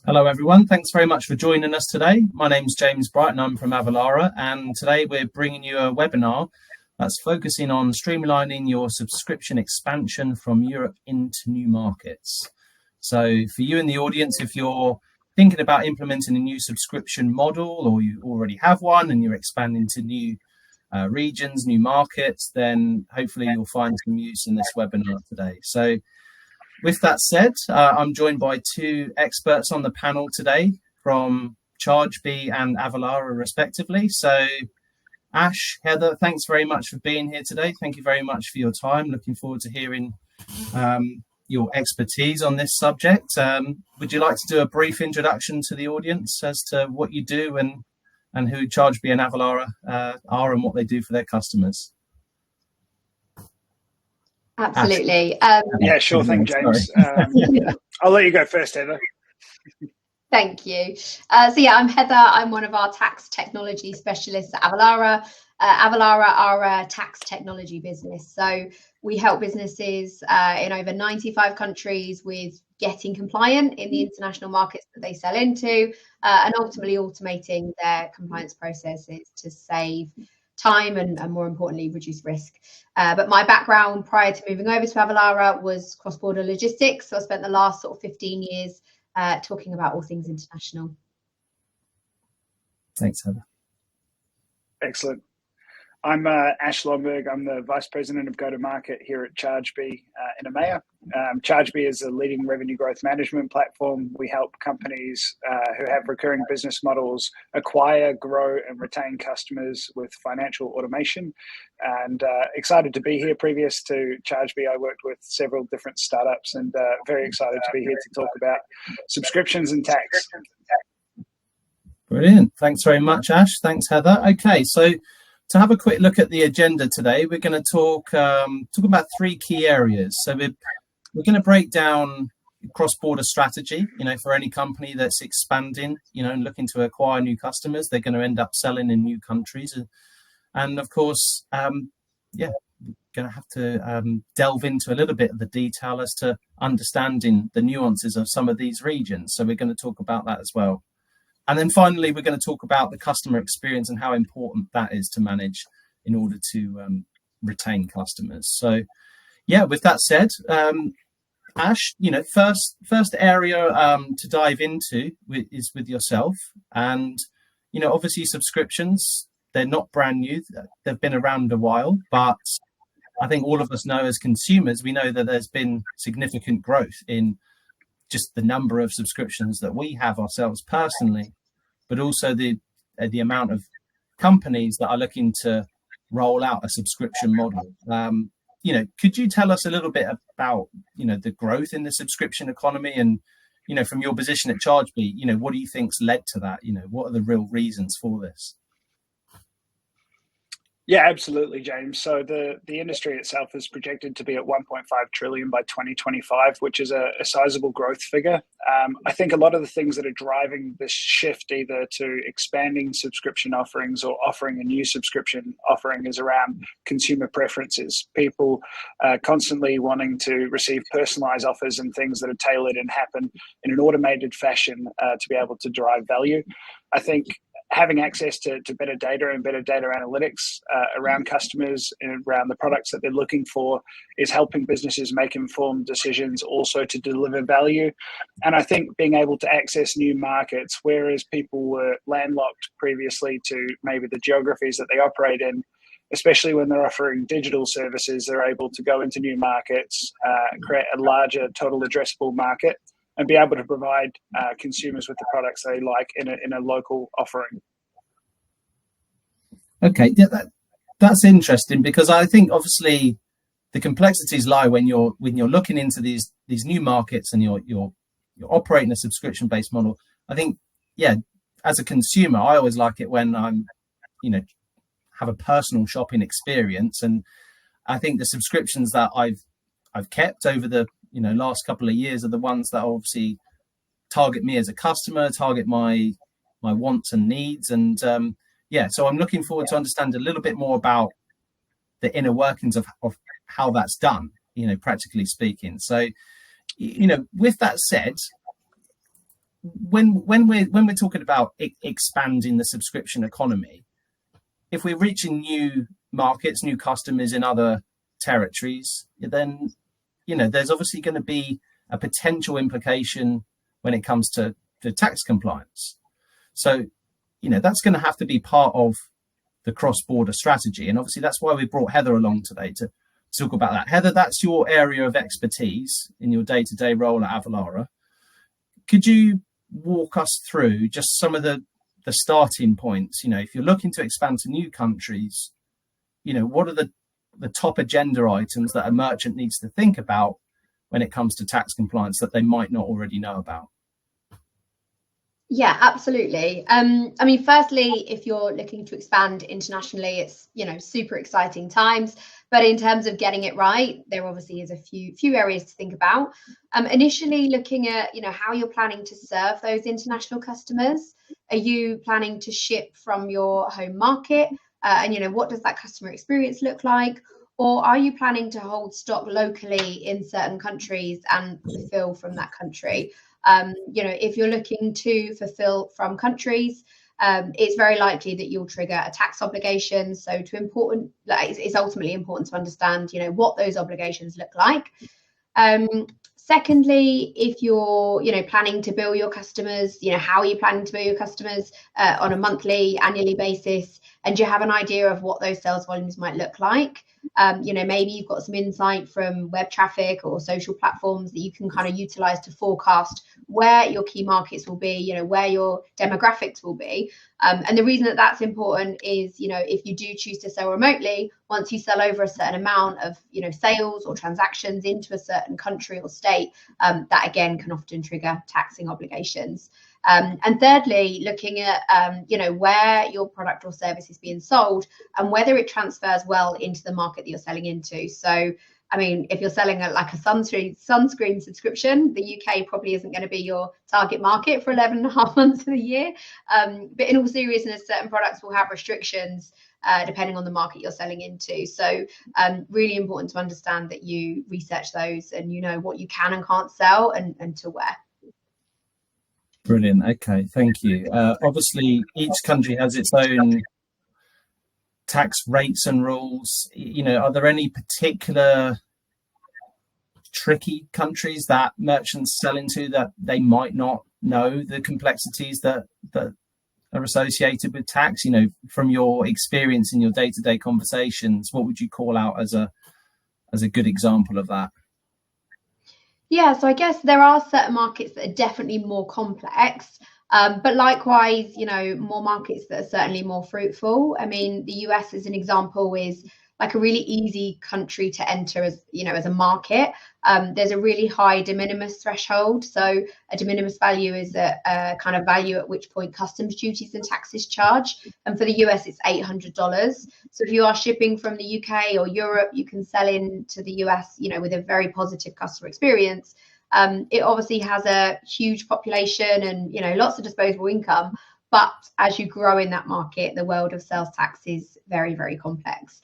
Hello everyone, thanks very much for joining us today. My name's James Brighton, I'm from Avalara, and today we're bringing you a webinar that's focusing on streamlining your subscription expansion from Europe into new markets. So for you in the audience, if you're thinking about implementing a new subscription model, or you already have one and you're expanding to new regions, new markets, then hopefully you'll find some use in this webinar today. So with that said, I'm joined by two experts on the panel today from Chargebee and Avalara, respectively. So, Ash, Heather, thanks very much for being here today. Thank you very much for your time. Looking forward to hearing your expertise on this subject. Would you like to do a brief introduction to the audience as to what you do and who Chargebee and Avalara are and what they do for their customers? Absolutely. Yeah, sure thing, James. I'll let you go first, Heather. Thank you. I'm Heather. I'm one of our tax technology specialists at Avalara. Avalara are a tax technology business. So we help businesses in over 95 countries with getting compliant in the international markets that they sell into, and ultimately automating their compliance processes to save time and more importantly, reduce risk. But my background prior to moving over to Avalara was cross-border logistics. So I spent the last sort of 15 years talking about all things international. Thanks, Heather. Excellent. I'm Ash Lomberg. I'm the Vice President of Go-to-Market here at Chargebee in EMEA. Chargebee is a leading revenue growth management platform. We help companies who have recurring business models acquire, grow, and retain customers with financial automation. And excited to be here. Previous to Chargebee, I worked with several different startups and very excited to be here to talk about subscriptions and tax. Brilliant. Thanks very much, Ash. Thanks, Heather. Okay, so to have a quick look at the agenda today, we're going to talk about three key areas. So we're going to break down cross-border strategy. For any company that's expanding, and looking to acquire new customers, they're going to end up selling in new countries, and of course, we're going to have to delve into a little bit of the detail as to understanding the nuances of some of these regions. So we're going to talk about that as well. And then finally, we're going to talk about the customer experience and how important that is to manage in order to retain customers. So, with that said, Ash, first area to dive into is with yourself. And, obviously subscriptions, they're not brand new. They've been around a while, but I think all of us know as consumers, we know that there's been significant growth in just the number of subscriptions that we have ourselves personally, but also the amount of companies that are looking to roll out a subscription model. Could you tell us a little bit about, the growth in the subscription economy and, from your position at Chargebee, what do you think's led to that? What are the real reasons for this? Yeah, absolutely, James. So the industry itself is projected to be at 1.5 trillion by 2025, which is a sizable growth figure. I think a lot of the things that are driving this shift either to expanding subscription offerings or offering a new subscription offering is around consumer preferences. People constantly wanting to receive personalized offers and things that are tailored and happen in an automated fashion to be able to drive value. I think having access to better data and better data analytics around customers and around the products that they're looking for is helping businesses make informed decisions, also to deliver value. And I think being able to access new markets, whereas people were landlocked previously to maybe the geographies that they operate in, especially when they're offering digital services, they're able to go into new markets, create a larger total addressable market, and be able to provide consumers with the products they like in a local offering. Okay, yeah, that's interesting, because I think obviously the complexities lie when you're looking into these new markets and you're operating a subscription-based model. I think, as a consumer, I always like it when I'm, have a personal shopping experience, and I think the subscriptions that I've kept over the last couple of years are the ones that obviously target me as a customer, target my wants and needs. And so I'm looking forward to understand a little bit more about the inner workings of how that's done, practically speaking. So, with that said, when we're talking about expanding the subscription economy, if we're reaching new markets, new customers in other territories, then there's obviously going to be a potential implication when it comes to tax compliance. So that's going to have to be part of the cross-border strategy, and obviously that's why we brought Heather along today to talk about that. Heather, that's your area of expertise in your day-to-day role at Avalara. Could you walk us through just some of the starting points? If you're looking to expand to new countries, what are the top agenda items that a merchant needs to think about when it comes to tax compliance that they might not already know about? Yeah, absolutely. Firstly, if you're looking to expand internationally, it's super exciting times. But in terms of getting it right, there obviously is a few areas to think about. Initially, looking at how you're planning to serve those international customers. Are you planning to ship from your home market? And what does that customer experience look like? Or are you planning to hold stock locally in certain countries and fulfill from that country? If you're looking to fulfill from countries, it's very likely that you'll trigger a tax obligation. So it's ultimately important to understand, what those obligations look like. Secondly, if you're, planning to bill your customers, how are you planning to bill your customers on a monthly, annually basis? And do you have an idea of what those sales volumes might look like? Maybe you've got some insight from web traffic or social platforms that you can kind of utilize to forecast where your key markets will be, where your demographics will be. And the reason that that's important is, if you do choose to sell remotely, once you sell over a certain amount of, sales or transactions into a certain country or state, that again can often trigger taxing obligations. And thirdly, looking at, where your product or service is being sold and whether it transfers well into the market that you're selling into. So, if you're selling a sunscreen subscription, the UK probably isn't going to be your target market for 11 and a half months of the year. But in all seriousness, certain products will have restrictions depending on the market you're selling into. So really important to understand that you research those and what you can and can't sell and to where. Brilliant. Okay, thank you. Obviously, each country has its own tax rates and rules. Are there any particular tricky countries that merchants sell into that they might not know the complexities that are associated with tax? From your experience in your day-to-day conversations, what would you call out as a good example of that? Yeah, so I guess there are certain markets that are definitely more complex, but likewise, more markets that are certainly more fruitful. The US, as an example, is like a really easy country to enter as a market. There's a really high de minimis threshold. So a de minimis value is a kind of value at which point customs duties and taxes charge. And for the US, it's $800. So if you are shipping from the UK or Europe, you can sell into the US, with a very positive customer experience. It obviously has a huge population and, lots of disposable income. But as you grow in that market, the world of sales tax is very, very complex.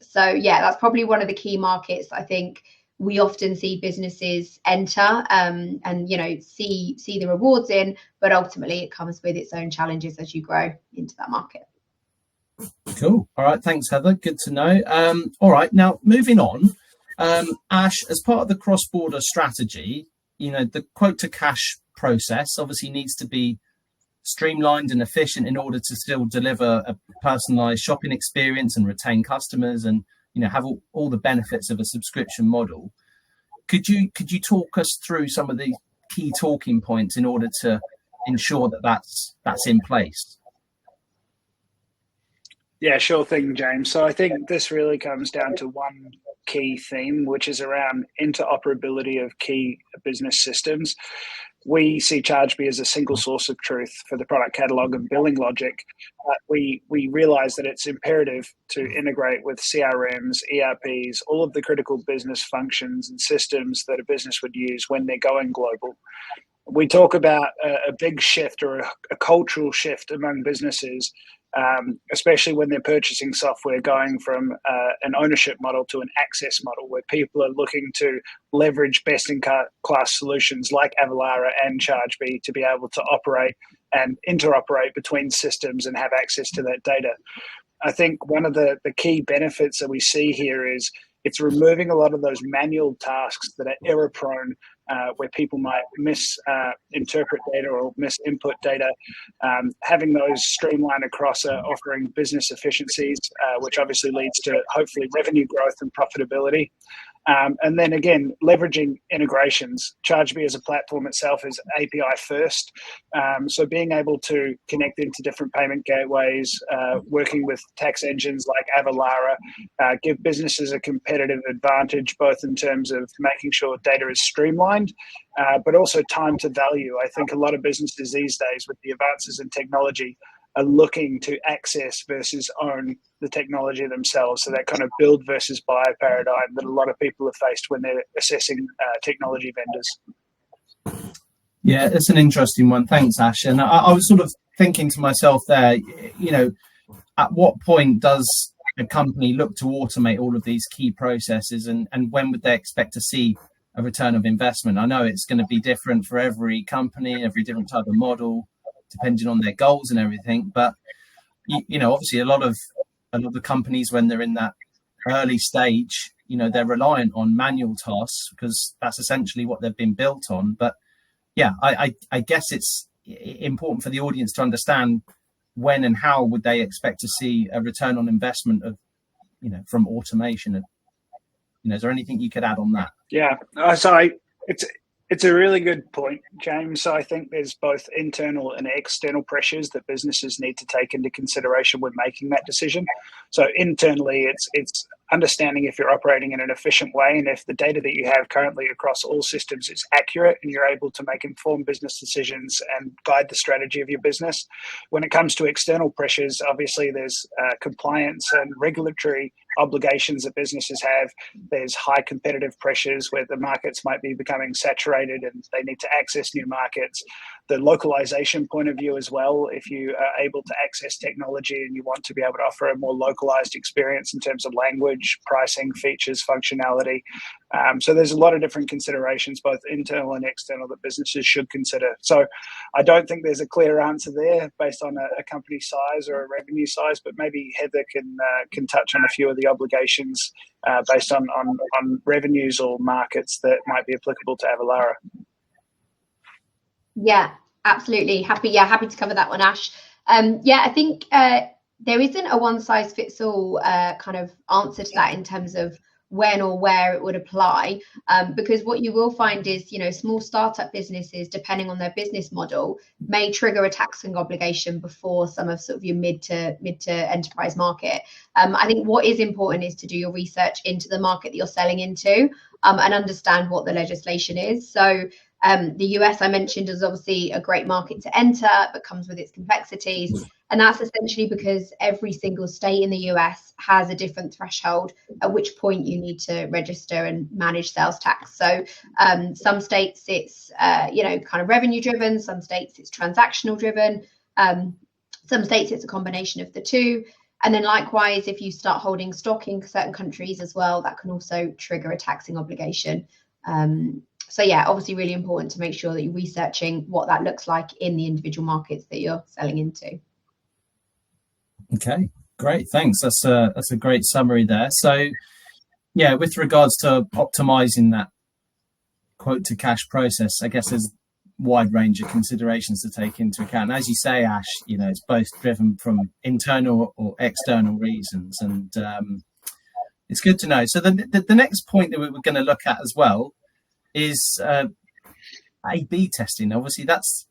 So yeah, that's probably one of the key markets I think we often see businesses enter and see the rewards in, but ultimately it comes with its own challenges as you grow into that market. Cool. All right. Thanks, Heather. Good to know. All right. Now, moving on, Ash, as part of the cross-border strategy, the quote to cash process obviously needs to be streamlined and efficient in order to still deliver a personalized shopping experience and retain customers and have all the benefits of a subscription model. Could you talk us through some of the key talking points in order to ensure that that's in place? Yeah, sure thing, James. So I think this really comes down to one key theme, which is around interoperability of key business systems. We see Chargebee as a single source of truth for the product catalog and billing logic. We realize that it's imperative to integrate with CRMs, ERPs, all of the critical business functions and systems that a business would use when they're going global. We talk about a big shift or a cultural shift among businesses especially when they're purchasing software, going from an ownership model to an access model, where people are looking to leverage best-in-class solutions like Avalara and Chargebee to be able to operate and interoperate between systems and have access to that data. I think one of the key benefits that we see here is it's removing a lot of those manual tasks that are error-prone, where people might misinterpret data or misinput data. Having those streamlined across offering business efficiencies, which obviously leads to hopefully revenue growth and profitability. And then again, leveraging integrations. Chargebee as a platform itself is API first. So being able to connect into different payment gateways, working with tax engines like Avalara, give businesses a competitive advantage, both in terms of making sure data is streamlined, but also time to value. I think a lot of businesses these days, with the advances in technology, are looking to access versus own the technology themselves. So that kind of build versus buy paradigm that a lot of people are faced when they're assessing technology vendors. Yeah, it's an interesting one. Thanks, Ash. And I was sort of thinking to myself there, at what point does a company look to automate all of these key processes, and when would they expect to see a return of investment? I know it's going to be different for every company, every different type of model, depending on their goals and everything. But obviously a lot of the companies, when they're in that early stage, they're reliant on manual tasks because that's essentially what they've been built on. But yeah, I guess it's important for the audience to understand when and how would they expect to see a return on investment of, from automation. Is there anything you could add on that? Yeah, so it's a really good point, James. So I think there's both internal and external pressures that businesses need to take into consideration when making that decision. So internally, it's understanding if you're operating in an efficient way and if the data that you have currently across all systems is accurate and you're able to make informed business decisions and guide the strategy of your business. When it comes to external pressures, obviously there's compliance and regulatory obligations that businesses have. There's high competitive pressures where the markets might be becoming saturated and they need to access new markets. The localization point of view as well. If you are able to access technology and you want to be able to offer a more localized experience in terms of language, pricing, features, functionality. So there's a lot of different considerations, both internal and external, that businesses should consider. So I don't think there's a clear answer there based on a company size or a revenue size, but maybe Heather can touch on a few of the obligations based on revenues or markets that might be applicable to Avalara. Yeah, absolutely. Happy to cover that one, Ash. I think there isn't a one size fits all kind of answer to that in terms of when or where it would apply, because what you will find is, small startup businesses, depending on their business model, may trigger a taxing obligation before some of sort of your mid to enterprise market. I think what is important is to do your research into the market that you're selling into, and understand what the legislation is. So the US, I mentioned, is obviously a great market to enter, but comes with its complexities. And that's essentially because every single state in the US has a different threshold at which point you need to register and manage sales tax. So some states it's, kind of revenue driven, some states it's transactional driven, some states it's a combination of the two. And then likewise, if you start holding stock in certain countries as well, that can also trigger a taxing obligation. So yeah, obviously really important to make sure that you're researching what that looks like in the individual markets that you're selling into. Okay, great, thanks. That's a great summary there. So yeah, with regards to optimizing that quote to cash process, I guess there's a wide range of considerations to take into account. And as you say, Ash, it's both driven from internal or external reasons, and it's good to know. So the next point that we're going to look at as well is A/B testing. Obviously, that's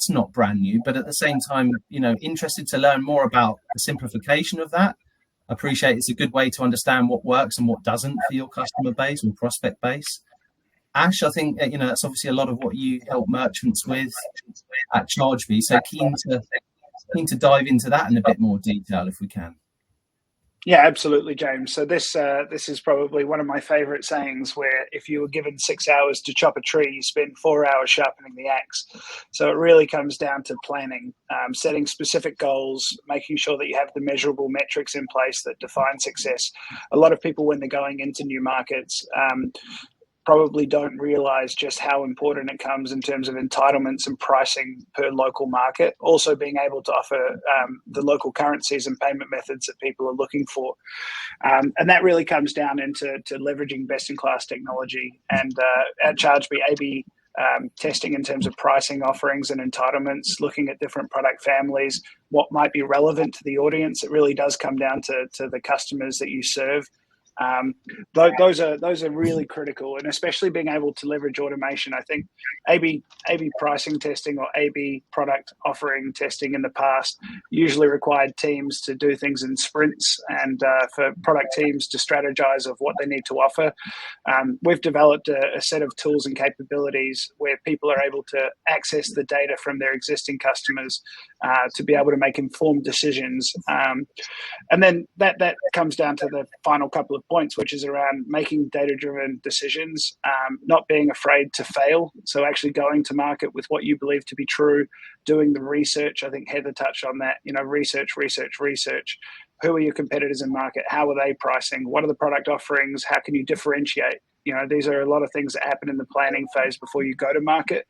not brand new, but at the same time, interested to learn more about the simplification of that. I appreciate it's a good way to understand what works and what doesn't for your customer base and prospect base. Ash, I think that's obviously a lot of what you help merchants with at Chargebee. So keen to dive into that in a bit more detail if we can. Yeah, absolutely, James. So this is probably one of my favorite sayings, where if you were given 6 hours to chop a tree, you spend 4 hours sharpening the axe. So it really comes down to planning, setting specific goals, making sure that you have the measurable metrics in place that define success. A lot of people, when they're going into new markets, probably don't realize just how important it comes in terms of entitlements and pricing per local market. Also being able to offer the local currencies and payment methods that people are looking for. And that really comes down into leveraging best-in-class technology. And at Chargebee, A/B testing in terms of pricing, offerings and entitlements, looking at different product families, what might be relevant to the audience. It really does come down to the customers that you serve. Those are really critical, and especially being able to leverage automation. I think A/B pricing testing or A/B product offering testing in the past usually required teams to do things in sprints, and for product teams to strategize of what they need to offer. We've developed a set of tools and capabilities where people are able to access the data from their existing customers to be able to make informed decisions. And then that comes down to the final couple of points, which is around making data-driven decisions, not being afraid to fail. So actually going to market with what you believe to be true, doing the research. I think Heather touched on that, research. Who are your competitors in market? How are they pricing? What are the product offerings? How can you differentiate? These are a lot of things that happen in the planning phase before you go to market.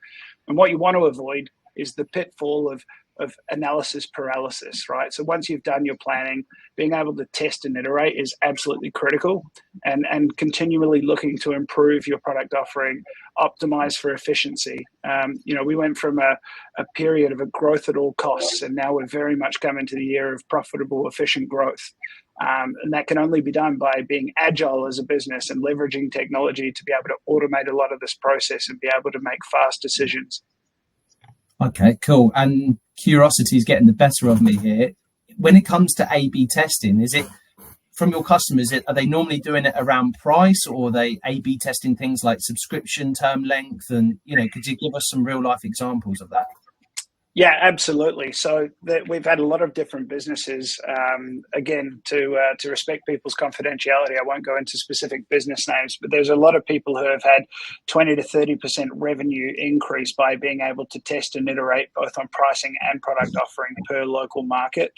And what you want to avoid is the pitfall of analysis paralysis, right? So once you've done your planning, being able to test and iterate is absolutely critical, and continually looking to improve your product offering, optimize for efficiency. We went from a period of a growth at all costs, and now we're very much coming to the year of profitable, efficient growth. And that can only be done by being agile as a business and leveraging technology to be able to automate a lot of this process and be able to make fast decisions. Okay, cool. And curiosity is getting the better of me here. When it comes to A/B testing, is it from your customers? Are they normally doing it around price, or are they A/B testing things like subscription term length? And could you give us some real life examples of that? Yeah, absolutely. So we've had a lot of different businesses. Again, to respect people's confidentiality, I won't go into specific business names, but there's a lot of people who have had 20 to 30% revenue increase by being able to test and iterate both on pricing and product offering per local market.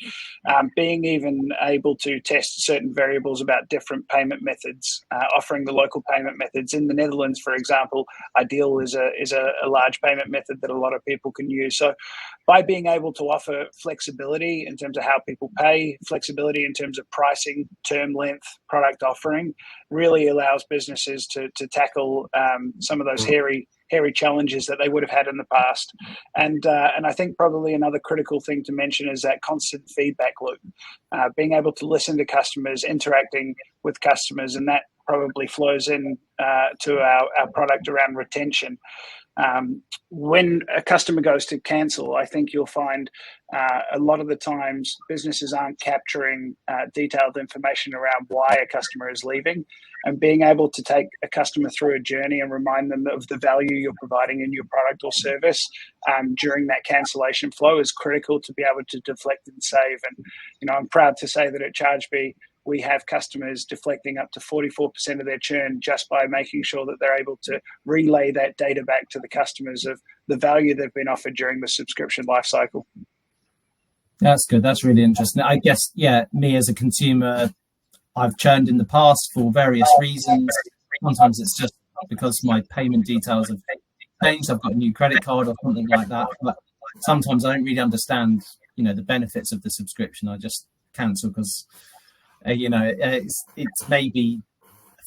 Being even able to test certain variables about different payment methods, offering the local payment methods. In the Netherlands, for example, Ideal is a large payment method that a lot of people can use. So by being able to offer flexibility in terms of how people pay, flexibility in terms of pricing, term length, product offering, really allows businesses to tackle some of those hairy challenges that they would have had in the past. And I think probably another critical thing to mention is that constant feedback loop, being able to listen to customers, interacting with customers, and that probably flows in to our product around retention. When a customer goes to cancel, I think you'll find a lot of the times businesses aren't capturing detailed information around why a customer is leaving, and being able to take a customer through a journey and remind them of the value you're providing in your product or service during that cancellation flow is critical to be able to deflect and save. And, I'm proud to say that at Chargebee, we have customers deflecting up to 44% of their churn just by making sure that they're able to relay that data back to the customers of the value they've been offered during the subscription lifecycle. That's good. That's really interesting. I guess, me as a consumer, I've churned in the past for various reasons. Sometimes it's just because my payment details have changed. I've got a new credit card or something like that. But sometimes I don't really understand, the benefits of the subscription. I just cancel because it's maybe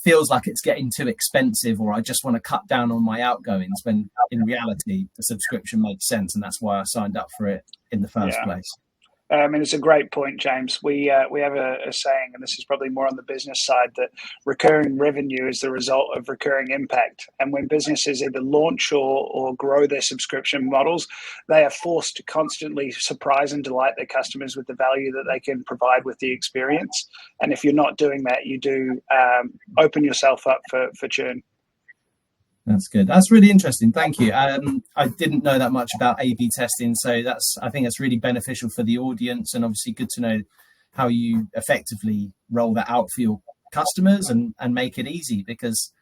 feels like it's getting too expensive, or I just want to cut down on my outgoings, when in reality the subscription makes sense, and that's why I signed up for it in the first place. And it's a great point, James. We have a saying, and this is probably more on the business side, that recurring revenue is the result of recurring impact. And when businesses either launch or grow their subscription models, they are forced to constantly surprise and delight their customers with the value that they can provide with the experience. And if you're not doing that, you do open yourself up for churn. That's good. That's really interesting. Thank you. I didn't know that much about A/B testing, so I think that's really beneficial for the audience, and obviously good to know how you effectively roll that out for your customers and make it easy, because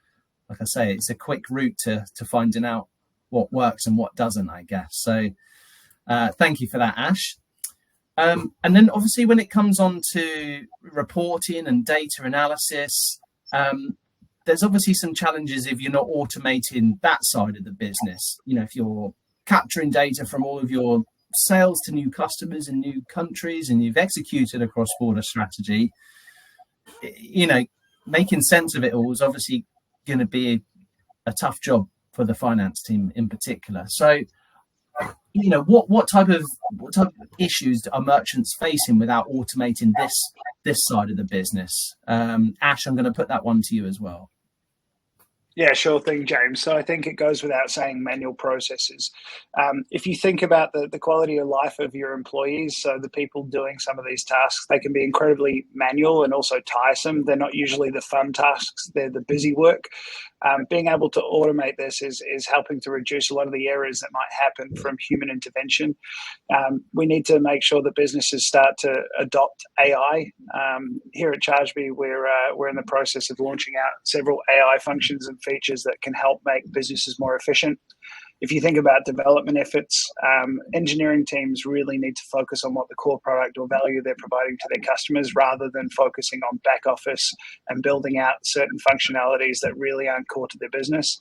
like I say, it's a quick route to finding out what works and what doesn't, I guess. So thank you for that, Ash. And then obviously when it comes on to reporting and data analysis, there's obviously some challenges if you're not automating that side of the business. You know, if you're capturing data from all of your sales to new customers in new countries and you've executed a cross-border strategy, you know, making sense of it all is obviously going to be a tough job for the finance team in particular. So, you know, what type of issues are merchants facing without automating this side of the business? Ash, I'm going to put that one to you as well. Yeah, sure thing, James. So I think it goes without saying, manual processes. If you think about the quality of life of your employees, so the people doing some of these tasks, they can be incredibly manual and also tiresome. They're not usually the fun tasks, they're the busy work. Being able to automate this is helping to reduce a lot of the errors that might happen from human intervention. We need to make sure that businesses start to adopt AI. Here at Chargebee, we're in the process of launching out several AI functions and features that can help make businesses more efficient. If you think about development efforts, engineering teams really need to focus on what the core product or value they're providing to their customers, rather than focusing on back office and building out certain functionalities that really aren't core to their business.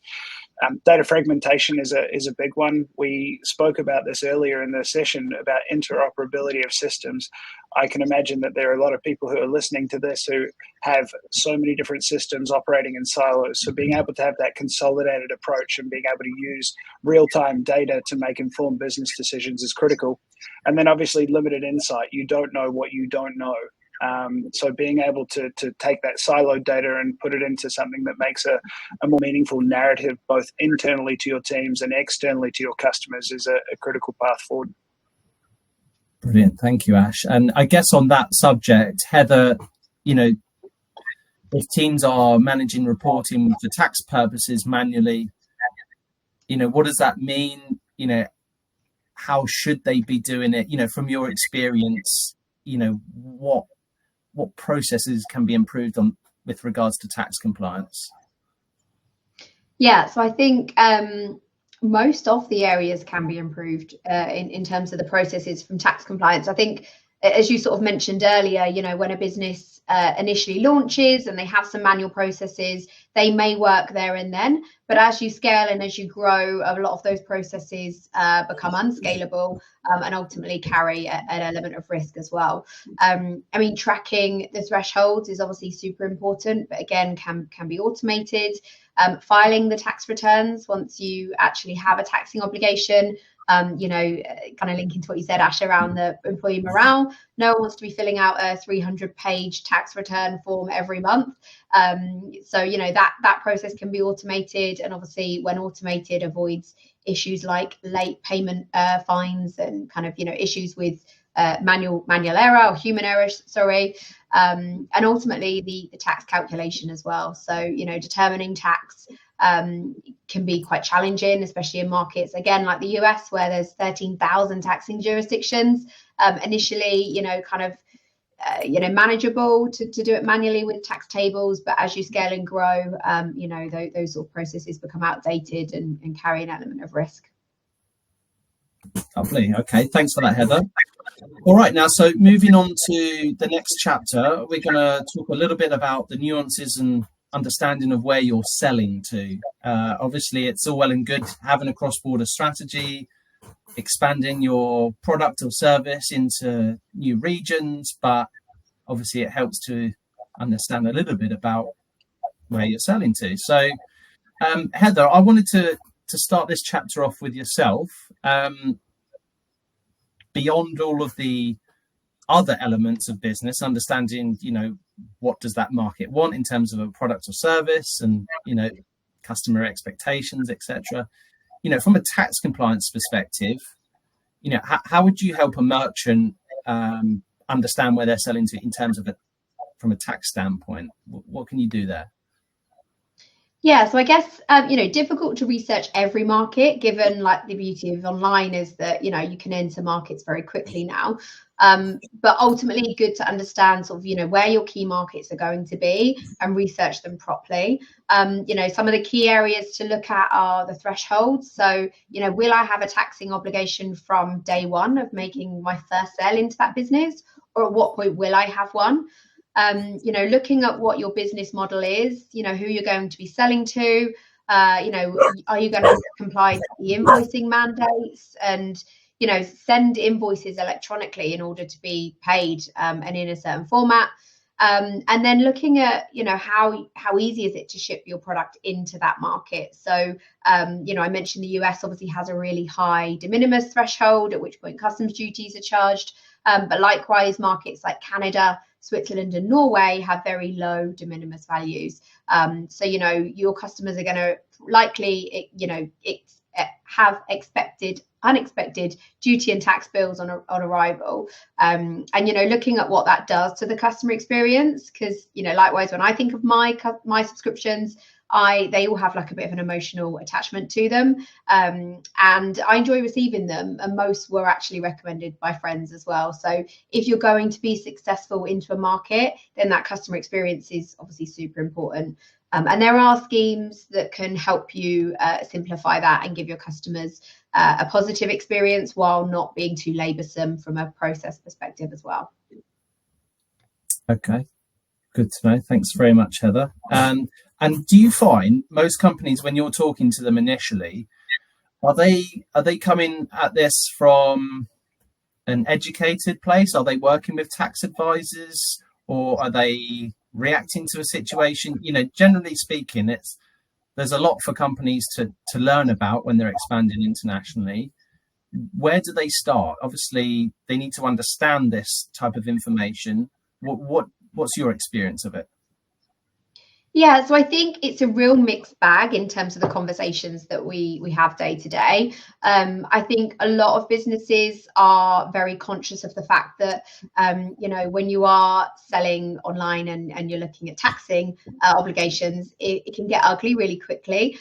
Data fragmentation is a big one. We spoke about this earlier in the session about interoperability of systems. I can imagine that there are a lot of people who are listening to this who have so many different systems operating in silos. So being able to have that consolidated approach and being able to use real-time data to make informed business decisions is critical. And then obviously limited insight. You don't know what you don't know. So being able to take that siloed data and put it into something that makes a more meaningful narrative, both internally to your teams and externally to your customers, is a critical path forward. Brilliant. Thank you, Ash. And I guess on that subject, Heather, you know, if teams are managing reporting for tax purposes manually, you know, what does that mean? You know, how should they be doing it? You know, from your experience, you know, what processes can be improved on with regards to tax compliance? Yeah, so I think most of the areas can be improved in terms of the processes from tax compliance. I think, as you sort of mentioned earlier, you know, when a business initially launches and they have some manual processes, they may work there and then. But as you scale and as you grow, a lot of those processes become unscalable and ultimately carry an element of risk as well. I mean, tracking the thresholds is obviously super important, but again, can be automated. Filing the tax returns once you actually have a taxing obligation. You know, kind of linking to what you said, Ash, around the employee morale. No one wants to be filling out a 300-page tax return form every month. So, you know, that process can be automated, and obviously when automated avoids issues like late payment fines and kind of, you know, issues with manual error or human error, sorry. And ultimately the tax calculation as well. So, you know, determining tax can be quite challenging, especially in markets, again, like the US, where there's 13,000 taxing jurisdictions. Initially, you know, kind of, you know, manageable to do it manually with tax tables, but as you scale and grow, you know, those sort of processes become outdated and carry an element of risk. Lovely. Okay, thanks for that, Heather. All right, now, so moving on to the next chapter, we're going to talk a little bit about the nuances and understanding of where you're selling to. Obviously, it's all well and good having a cross-border strategy, expanding your product or service into new regions, but obviously it helps to understand a little bit about where you're selling to. So, Heather, I wanted to start this chapter off with yourself. Beyond all of the other elements of business, understanding, you know, what does that market want in terms of a product or service, and, you know, customer expectations, etc. You know, from a tax compliance perspective, you know, how would you help a merchant understand where they're selling to in terms of from a tax standpoint? What can you do there? Yeah, so I guess, you know, difficult to research every market, given like the beauty of online is that, you know, you can enter markets very quickly now. But ultimately good to understand sort of, you know, where your key markets are going to be and research them properly. You know, some of the key areas to look at are the thresholds. So, you know, will I have a taxing obligation from day one of making my first sale into that business, or at what point will I have one? You know, looking at what your business model is, you know, who you're going to be selling to, you know, are you going to comply to the invoicing mandates, and, you know, send invoices electronically in order to be paid and in a certain format. And then looking at, you know, how easy is it to ship your product into that market. So, you know, I mentioned the US obviously has a really high de minimis threshold, at which point customs duties are charged. But likewise, markets like Canada, Switzerland and Norway have very low de minimis values. So, you know, your customers are going to likely, you know, have unexpected duty and tax bills on arrival. And, you know, looking at what that does to the customer experience, because, you know, likewise, when I think of my subscriptions, they all have like a bit of an emotional attachment to them, and I enjoy receiving them, and most were actually recommended by friends as well. So if you're going to be successful into a market, then that customer experience is obviously super important. And there are schemes that can help you simplify that and give your customers a positive experience while not being too laboursome from a process perspective as well. Okay, good to know. Thanks very much, Heather. And do you find most companies, when you're talking to them initially, are they coming at this from an educated place? Are they working with tax advisors, or are they reacting to a situation? You know, generally speaking, there's a lot for companies to learn about when they're expanding internationally. Where do they start? Obviously, they need to understand this type of information. What's your experience of it? Yeah, so I think it's a real mixed bag in terms of the conversations that we have day to day. I think a lot of businesses are very conscious of the fact that, you know, when you are selling online and you're looking at taxing obligations, it can get ugly really quickly,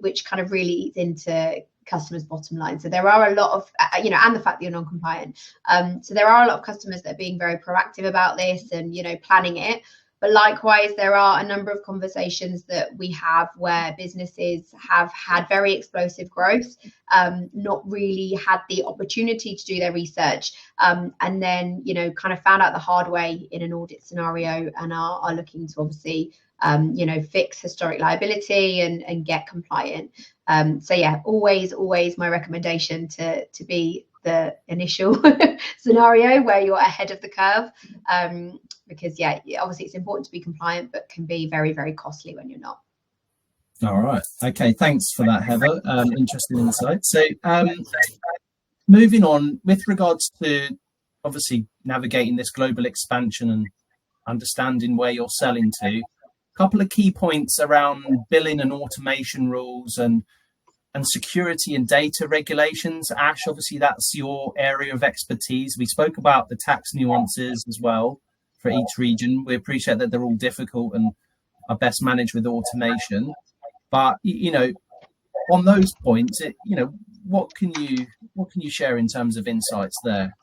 which kind of really eats into customers' bottom line. So there are a lot of, you know, and the fact that you're non-compliant. So there are a lot of customers that are being very proactive about this and, you know, planning it. But likewise, there are a number of conversations that we have where businesses have had very explosive growth, not really had the opportunity to do their research, and then, you know, kind of found out the hard way in an audit scenario and are looking to obviously, you know, fix historic liability and get compliant. So yeah, always my recommendation to be the initial scenario where you're ahead of the curve, because yeah, obviously it's important to be compliant, but can be very, very costly when you're not. All right. Okay. Thanks for that, Heather. Interesting insight. So moving on with regards to obviously navigating this global expansion and understanding where you're selling to, a couple of key points around billing and automation rules and security and data regulations. Ash, obviously that's your area of expertise. We spoke about the tax nuances as well for each region. We appreciate that they're all difficult and are best managed with automation. But, you know, on those points, you know, what can you share in terms of insights there?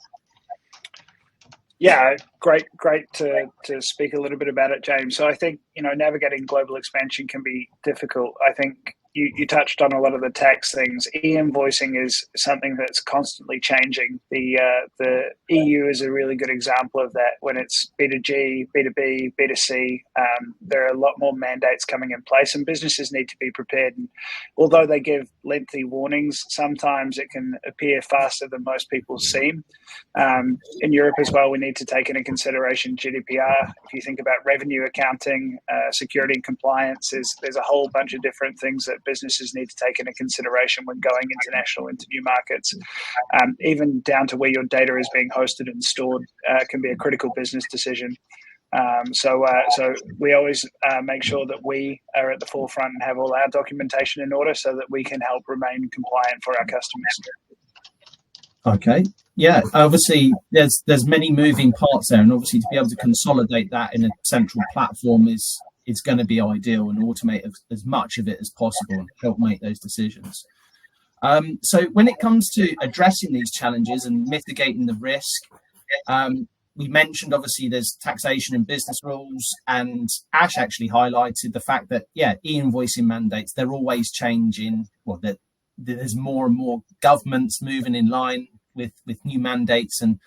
Yeah, great to speak a little bit about it, James. So I think, you know, navigating global expansion can be difficult. I think you touched on a lot of the tax things. E-invoicing is something that's constantly changing. The EU is a really good example of that. When it's B2G, B2B, B2C, there are a lot more mandates coming in place, and businesses need to be prepared. And although they give lengthy warnings, sometimes it can appear faster than most people seem. In Europe as well, we need to take into consideration GDPR. If you think about revenue accounting, security and compliance, there's a whole bunch of different things that businesses need to take into consideration when going international into new markets. Even down to where your data is being hosted and stored can be a critical business decision. So we always make sure that we are at the forefront and have all our documentation in order so that we can help remain compliant for our customers. Okay. Yeah, obviously there's many moving parts there, and obviously to be able to consolidate that in a central platform is going to be ideal, and automate as much of it as possible and help make those decisions. So when it comes to addressing these challenges and mitigating the risk, We mentioned, obviously, there's taxation and business rules, and Ash actually highlighted the fact that, e-invoicing mandates, they're always changing. Well, that there's more and more governments moving in line with new mandates, and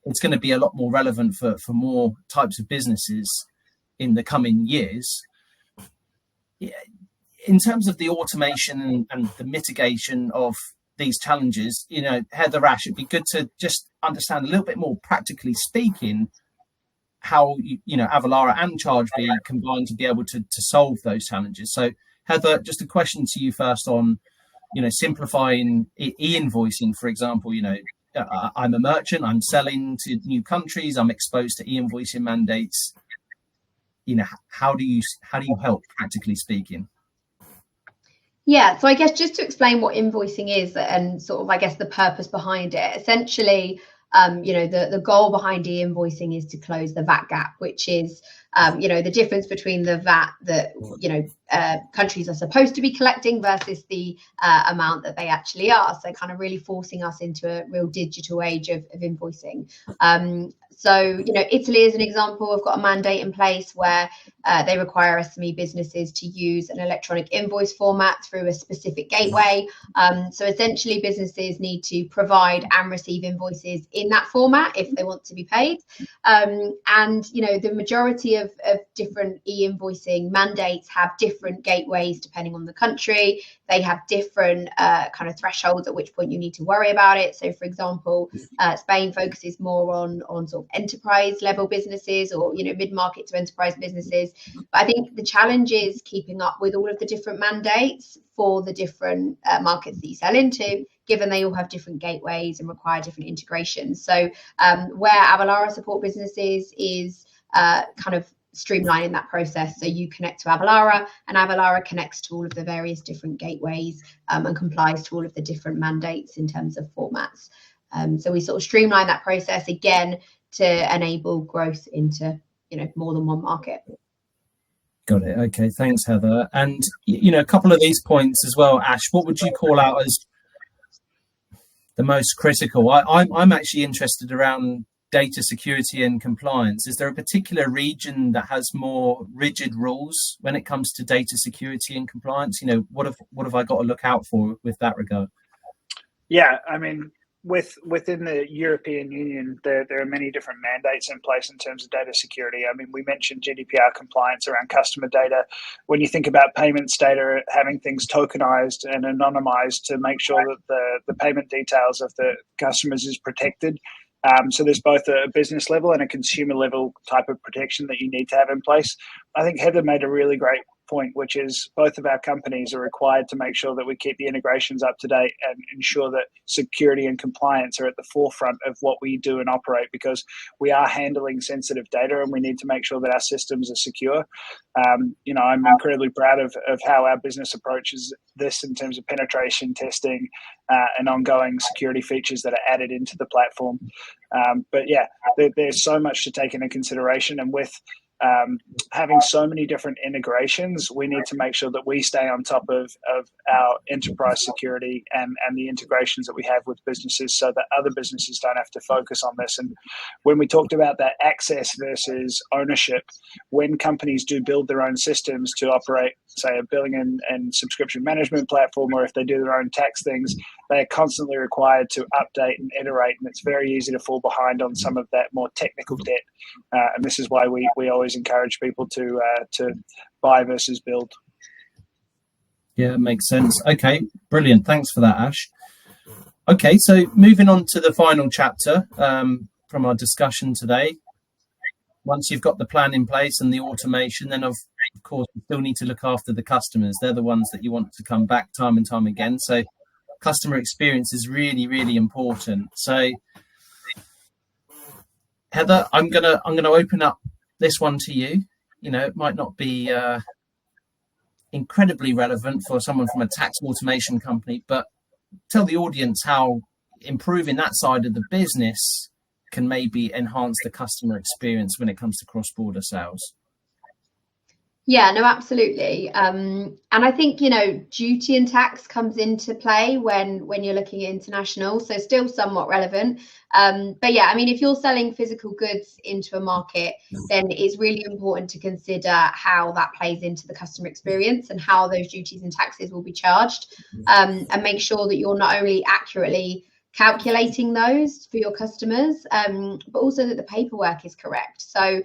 it's going to be a lot more relevant for more types of businesses in the coming years. In terms of the automation and the mitigation of these challenges, Heather, Ash, it'd be good to just understand a little bit more, practically speaking, how Avalara and Chargebee combine to be able to solve those challenges. So, Heather, just a question to you first on, simplifying e-invoicing, for example. I'm a merchant, I'm selling to new countries, I'm exposed to e-invoicing mandates. How do you help, practically speaking? Yeah, so I guess just to explain what invoicing is and sort of, I guess, the purpose behind it. Essentially, the goal behind e-invoicing is to close the VAT gap, which is, the difference between the VAT that, countries are supposed to be collecting versus the amount that they actually are. So kind of really forcing us into a real digital age of invoicing. So, Italy, as an example, have got a mandate in place where they require SME businesses to use an electronic invoice format through a specific gateway. So essentially, businesses need to provide and receive invoices in that format if they want to be paid. And, the majority of different e-invoicing mandates have different gateways depending on the country. They have different kind of thresholds at which point you need to worry about it. So, for example, Spain focuses more on sort of enterprise level businesses or mid-market to enterprise businesses. But I think the challenge is keeping up with all of the different mandates for the different markets that you sell into, given they all have different gateways and require different integrations. So where Avalara support businesses is kind of streamlining that process. So you connect to Avalara, and Avalara connects to all of the various different gateways and complies to all of the different mandates in terms of formats. So we sort of streamline that process again to enable growth into more than one market. Got it. Okay, thanks, Heather. And a couple of these points as well, Ash, what would you call out as the most critical? I'm actually interested around data security and compliance. Is there a particular region that has more rigid rules when it comes to data security and compliance? What have I got to look out for with that regard? Yeah, I mean, within the European Union, there are many different mandates in place in terms of data security. I mean, we mentioned GDPR compliance around customer data. When you think about payments data, having things tokenized and anonymized to make sure that the payment details of the customers is protected. So there's both a business level and a consumer level type of protection that you need to have in place. I think Heather made a really great point, which is both of our companies are required to make sure that we keep the integrations up to date and ensure that security and compliance are at the forefront of what we do and operate, because we are handling sensitive data and we need to make sure that our systems are secure. I'm incredibly proud of how our business approaches this in terms of penetration testing and ongoing security features that are added into the platform. But yeah, there's so much to take into consideration, and with having so many different integrations, we need to make sure that we stay on top of our enterprise security and the integrations that we have with businesses, so that other businesses don't have to focus on this. And when we talked about that access versus ownership, when companies do build their own systems to operate, say, a billing and subscription management platform, or if they do their own tax things, they are constantly required to update and iterate, and it's very easy to fall behind on some of that more technical debt. And this is why we always encourage people to buy versus build. Yeah, makes sense. Okay, brilliant. Thanks for that, Ash. Okay, so moving on to the final chapter from our discussion today. Once you've got the plan in place and the automation, then of course you still need to look after the customers. They're the ones that you want to come back time and time again. So customer experience is really, really important. So Heather, I'm gonna open up this one to you. It might not be incredibly relevant for someone from a tax automation company, but tell the audience how improving that side of the business can maybe enhance the customer experience when it comes to cross-border sales. Yeah, no, absolutely. And I think, duty and tax comes into play when you're looking at international, so still somewhat relevant. But yeah, I mean, if you're selling physical goods into a market, then it's really important to consider how that plays into the customer experience and how those duties and taxes will be charged, and make sure that you're not only accurately calculating those for your customers, but also that the paperwork is correct. So,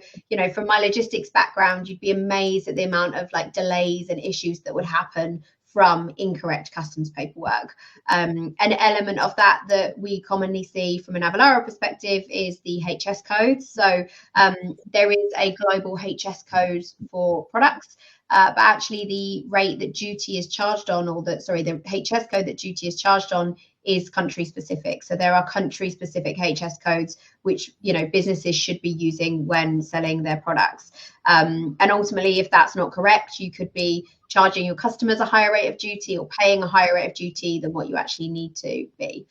from my logistics background, you'd be amazed at the amount of delays and issues that would happen from incorrect customs paperwork. An element of that we commonly see from an Avalara perspective is the HS code. So there is a global HS code for products, but actually the rate that duty is charged on, the HS code that duty is charged on is country specific. So there are country specific HS codes which businesses should be using when selling their products. And ultimately, if that's not correct, you could be charging your customers a higher rate of duty or paying a higher rate of duty than what you actually need to be.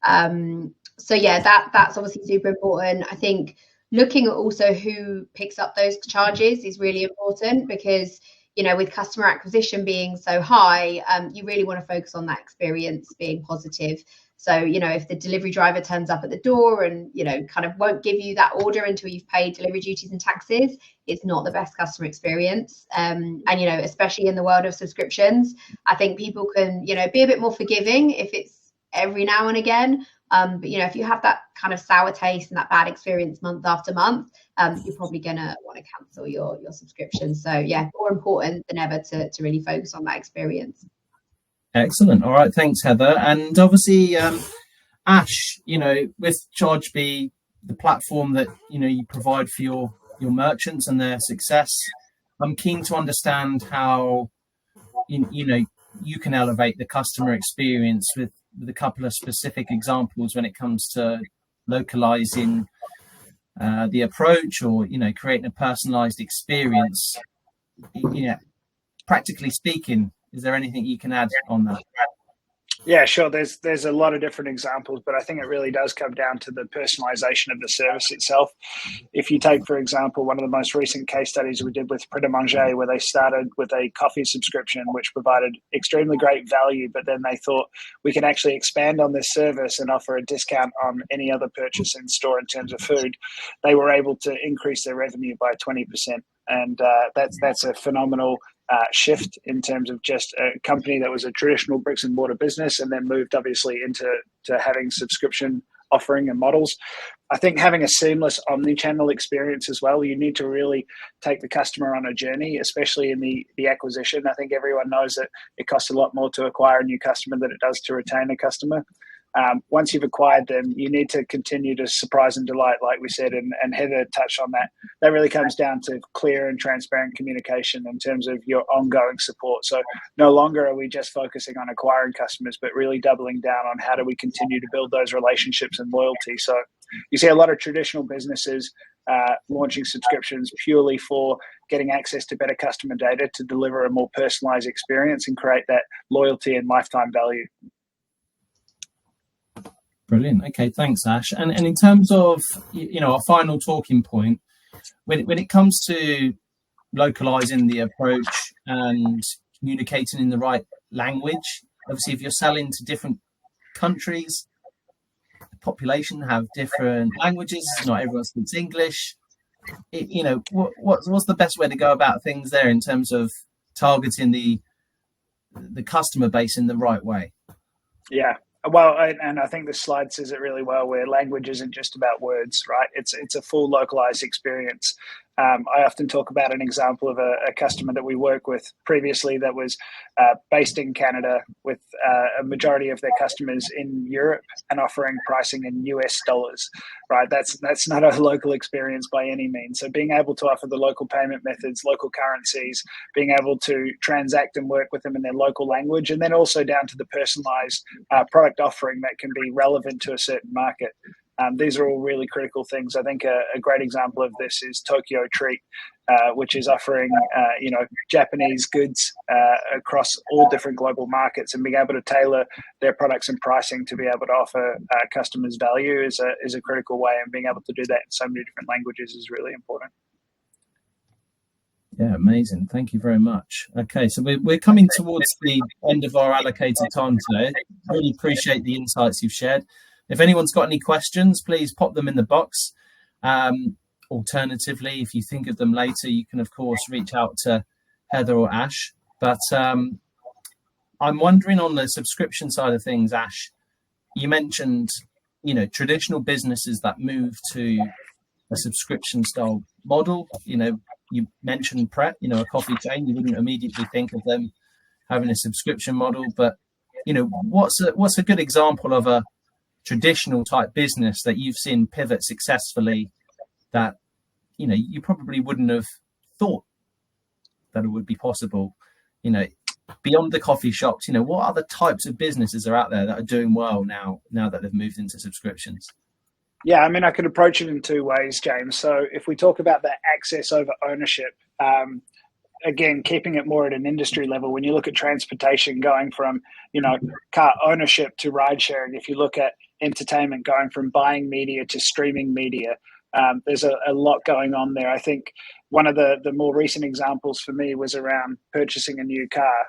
So yeah, that's obviously super important. I think looking at also who picks up those charges is really important, because with customer acquisition being so high, you really want to focus on that experience being positive. So, if the delivery driver turns up at the door and, kind of won't give you that order until you've paid delivery duties and taxes, it's not the best customer experience. And, especially in the world of subscriptions, I think people can, be a bit more forgiving if it's every now and again. But, if you have that kind of sour taste and that bad experience month after month, you're probably going to want to cancel your subscription. So, yeah, more important than ever to really focus on that experience. Excellent. All right. Thanks, Heather. And obviously, Ash, with Chargebee, the platform that, you provide for your merchants and their success, I'm keen to understand how, you can elevate the customer experience with a couple of specific examples when it comes to localizing the approach or, creating a personalized experience. Practically speaking, is there anything you can add on that? Yeah, sure. There's a lot of different examples, but I think it really does come down to the personalization of the service itself. If you take, for example, one of the most recent case studies we did with Pret a Manger, where they started with a coffee subscription, which provided extremely great value, but then they thought we can actually expand on this service and offer a discount on any other purchase in store in terms of food. They were able to increase their revenue by 20%. And that's a phenomenal shift in terms of just a company that was a traditional bricks and mortar business and then moved obviously into having subscription offering and models. I think having a seamless omni-channel experience as well, you need to really take the customer on a journey, especially in the acquisition. I think everyone knows that it costs a lot more to acquire a new customer than it does to retain a customer. Once you've acquired them, you need to continue to surprise and delight, like we said, and Heather touched on that. That really comes down to clear and transparent communication in terms of your ongoing support. So no longer are we just focusing on acquiring customers, but really doubling down on how do we continue to build those relationships and loyalty. So you see a lot of traditional businesses launching subscriptions purely for getting access to better customer data to deliver a more personalized experience and create that loyalty and lifetime value. Brilliant. Okay, thanks, Ash. And in terms of our final talking point, when it comes to localizing the approach and communicating in the right language, obviously, if you're selling to different countries, the population have different languages. Not everyone speaks English. What's the best way to go about things there in terms of targeting the customer base in the right way? Yeah. Well, and I think this slide says it really well, where language isn't just about words, right? It's a full localized experience. I often talk about an example of a customer that we work with previously that was based in Canada with a majority of their customers in Europe and offering pricing in US dollars, right? That's not a local experience by any means. So being able to offer the local payment methods, local currencies, being able to transact and work with them in their local language, and then also down to the personalized product offering that can be relevant to a certain market. These are all really critical things. I think a great example of this is Tokyo Treat, which is offering Japanese goods across all different global markets, and being able to tailor their products and pricing to be able to offer customers value is a critical way, and being able to do that in so many different languages is really important. Yeah, amazing. Thank you very much. Okay, so we're coming towards the end of our allocated time today. Really appreciate the insights you've shared. If anyone's got any questions, please pop them in the box. Alternatively, if you think of them later, you can, of course, reach out to Heather or Ash. But I'm wondering, on the subscription side of things, Ash, you mentioned, traditional businesses that move to a subscription style model. You mentioned Pret, a coffee chain. You wouldn't immediately think of them having a subscription model, but what's a good example of a traditional type business that you've seen pivot successfully that you probably wouldn't have thought that it would be possible? Beyond the coffee shops, what other types of businesses are out there that are doing well now that they've moved into subscriptions? Yeah, I mean, I could approach it in two ways, James. So if we talk about the access over ownership, again, keeping it more at an industry level, when you look at transportation going from, car ownership to ride sharing, if you look at entertainment going from buying media to streaming media, there's a lot going on there. I think one of the more recent examples for me was around purchasing a new car.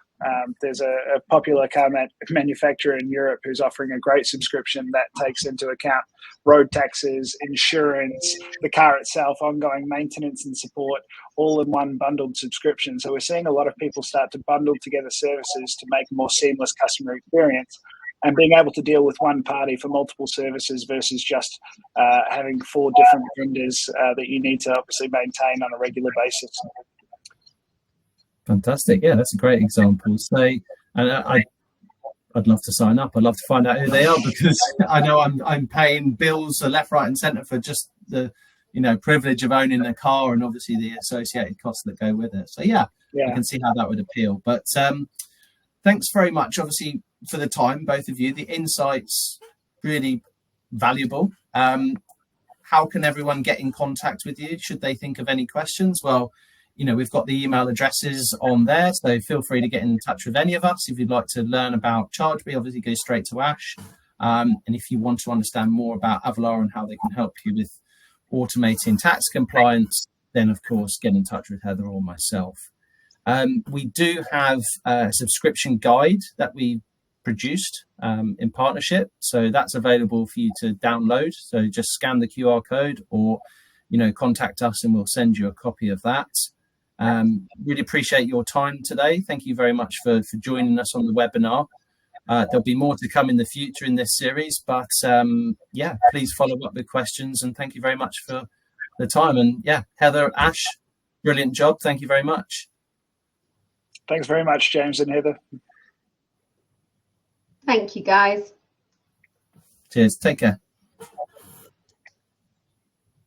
There's a popular car manufacturer in Europe who's offering a great subscription that takes into account road taxes, insurance, the car itself, ongoing maintenance and support, all in one bundled subscription. So we're seeing a lot of people start to bundle together services to make a more seamless customer experience, and being able to deal with one party for multiple services versus just having 4 different vendors that you need to obviously maintain on a regular basis. Fantastic. Yeah, that's a great example. So, and I'd love to sign up. I'd love to find out who they are, because I know I'm paying bills left, right, and centre for just the privilege of owning a car, and obviously the associated costs that go with it. So yeah, I can see how that would appeal. But thanks very much, obviously, for the time, both of you. The insights really valuable. How can everyone get in contact with you should they think of any questions? Well, we've got the email addresses on there, so feel free to get in touch with any of us. If you'd like to learn about Chargebee, obviously go straight to Ash. And if you want to understand more about Avalara and how they can help you with automating tax compliance, then of course get in touch with Heather or myself. We do have a subscription guide that we produced in partnership, so that's available for you to download. So just scan the QR code, or contact us and we'll send you a copy of that. Really appreciate your time today. Thank you very much for joining us on the webinar. There'll be more to come in the future in this series, but please follow up with questions, and thank you very much for the time. And Heather, Ash, brilliant job. Thank you very much. Thanks very much, James and Heather. Thank you, guys. Cheers. Take care.